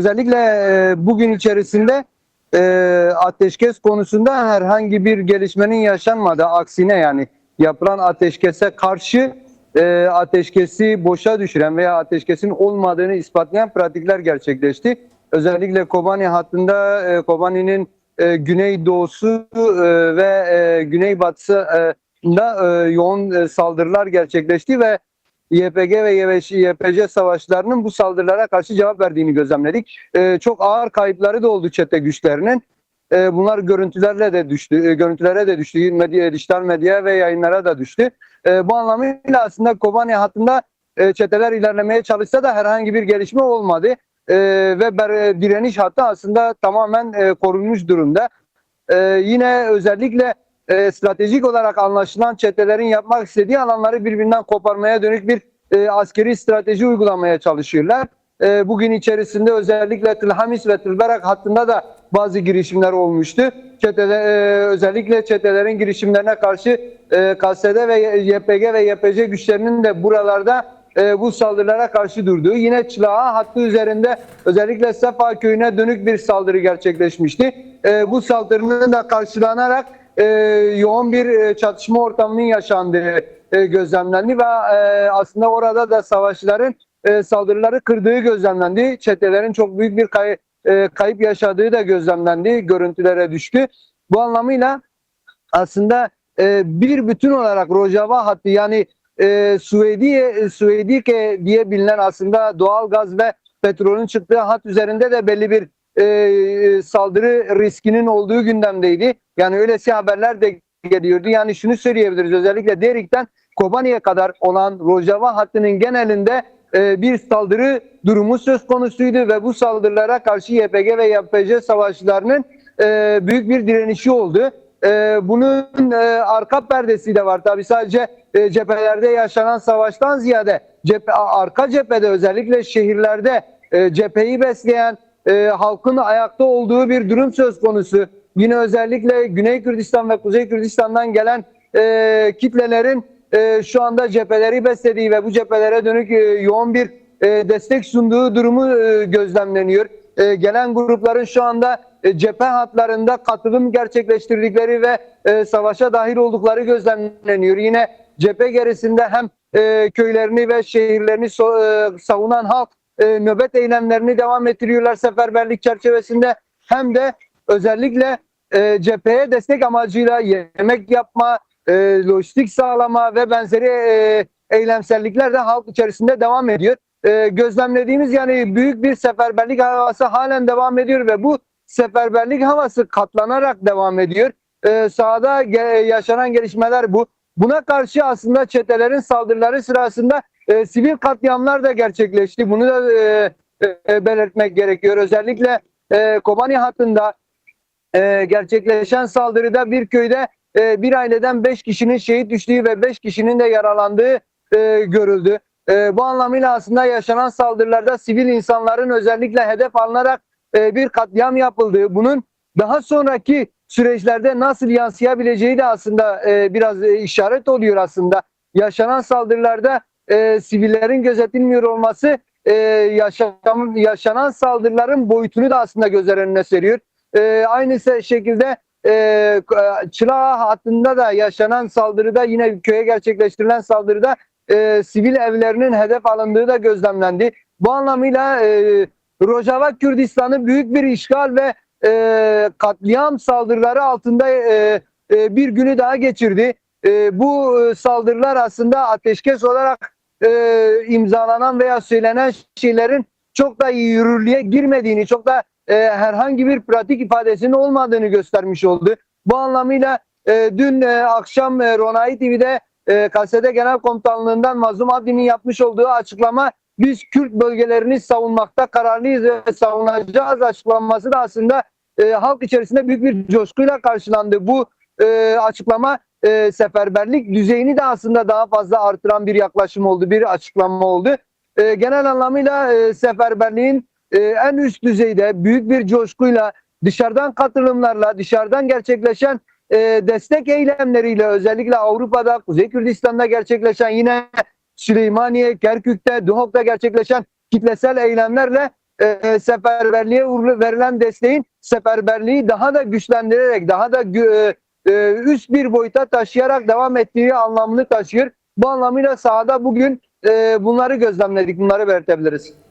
özellikle bugün içerisinde ateşkes konusunda herhangi bir gelişmenin yaşanmadığı, aksine yani yapılan ateşkese karşı ateşkesi boşa düşüren veya ateşkesin olmadığını ispatlayan pratikler gerçekleşti. Özellikle Kobani hattında Kobani'nin güneydoğusu ve güneybatısında yoğun saldırılar gerçekleşti ve YPG ve YPC savaşlarının bu saldırılara karşı cevap verdiğini gözlemledik. Çok ağır kayıpları da oldu çete güçlerinin. Bunlar görüntülere de düştü, dijital medya ve yayınlara da düştü. Bu anlamıyla aslında Kobani hattında çeteler ilerlemeye çalışsa da herhangi bir gelişme olmadı. Ve direniş hattı aslında tamamen korunmuş durumda. Yine özellikle stratejik olarak anlaşılan çetelerin yapmak istediği alanları birbirinden koparmaya dönük bir askeri strateji uygulamaya çalışıyorlar. Bugün içerisinde özellikle Tılhamis ve Tılberak hattında da bazı girişimler olmuştu. Özellikle çetelerin girişimlerine karşı KSD ve YPG ve YPC güçlerinin de buralarda bu saldırılara karşı durduğu, yine Çılağa hattı üzerinde özellikle Sefa köyüne dönük bir saldırı gerçekleşmişti. Bu saldırının da karşılanarak yoğun bir çatışma ortamının yaşandığı gözlemlendi ve aslında orada da savaşçıların saldırıları kırdığı gözlemlendi. Çetelerin çok büyük bir kayıp yaşadığı da gözlemlendi, görüntülere düştü. Bu anlamıyla aslında bir bütün olarak Rojava hattı, yani Suedike diye bilinen aslında doğal gaz ve petrolün çıktığı hat üzerinde de belli bir saldırı riskinin olduğu gündemdeydi. Yani öylesi haberler de geliyordu. Yani şunu söyleyebiliriz, özellikle Derik'ten Kobani'ye kadar olan Rojava hattının genelinde bir saldırı durumu söz konusuydu ve bu saldırılara karşı YPG ve YPC savaşçılarının büyük bir direnişi oldu. Bunun arka perdesi de var. Tabii sadece cephelerde yaşanan savaştan ziyade arka cephede, özellikle şehirlerde cepheyi besleyen halkın ayakta olduğu bir durum söz konusu. Yine özellikle Güney Kürdistan ve Kuzey Kürdistan'dan gelen kitlelerin şu anda cepheleri beslediği ve bu cephelere dönük yoğun bir destek sunduğu durumu gözlemleniyor. Gelen grupların şu anda cephe hatlarında katılım gerçekleştirdikleri ve savaşa dahil oldukları gözlemleniyor. Yine cephe gerisinde hem köylerini ve şehirlerini savunan halk nöbet eylemlerini devam ettiriyorlar seferberlik çerçevesinde, hem de özellikle cepheye destek amacıyla yemek yapma, lojistik sağlama ve benzeri eylemsellikler de halk içerisinde devam ediyor. Gözlemlediğimiz yani büyük bir seferberlik havası halen devam ediyor ve bu seferberlik havası katlanarak devam ediyor. Sahada yaşanan gelişmeler bu. Buna karşı aslında çetelerin saldırıları sırasında sivil katliamlar da gerçekleşti. Bunu da belirtmek gerekiyor. Özellikle Kobani hattında gerçekleşen saldırıda bir köyde bir aileden 5 kişinin şehit düştüğü ve 5 kişinin de yaralandığı görüldü. Bu anlamıyla aslında yaşanan saldırılarda sivil insanların özellikle hedef alınarak bir katliam yapıldığı, bunun daha sonraki süreçlerde nasıl yansıyabileceği de aslında biraz işaret oluyor aslında. Yaşanan saldırılarda sivillerin gözetilmiyor olması yaşanan saldırıların boyutunu da aslında gözler önüne seriyor. Aynı şekilde Çılağa hattında da yaşanan saldırıda, yine köye gerçekleştirilen saldırıda sivil evlerinin hedef alındığı da gözlemlendi. Bu anlamıyla Rojava Kürdistan'ı büyük bir işgal ve katliam saldırıları altında bir günü daha geçirdi. Bu saldırılar aslında ateşkes olarak imzalanan veya söylenen şeylerin çok da yürürlüğe girmediğini, çok da herhangi bir pratik ifadesinin olmadığını göstermiş oldu. Bu anlamıyla dün akşam Ronay TV'de KSD Genel Komutanlığından Mazlum Abdi'nin yapmış olduğu açıklama, biz Kürt bölgelerini savunmakta kararlıyız ve savunacağız açıklaması da aslında halk içerisinde büyük bir coşkuyla karşılandı. Bu açıklama seferberlik düzeyini de aslında daha fazla artıran bir yaklaşım oldu, bir açıklama oldu. Genel anlamıyla seferberliğin en üst düzeyde büyük bir coşkuyla, dışarıdan katılımlarla, dışarıdan gerçekleşen destek eylemleriyle, özellikle Avrupa'da, Kuzey Kürdistan'da gerçekleşen, yine Süleymaniye, Kerkük'te, Duhok'ta gerçekleşen kitlesel eylemlerle seferberliğe verilen desteğin seferberliği daha da güçlendirerek, daha da üst bir boyuta taşıyarak devam ettiği anlamını taşıyor. Bu anlamıyla sahada bugün bunları gözlemledik, bunları belirtebiliriz.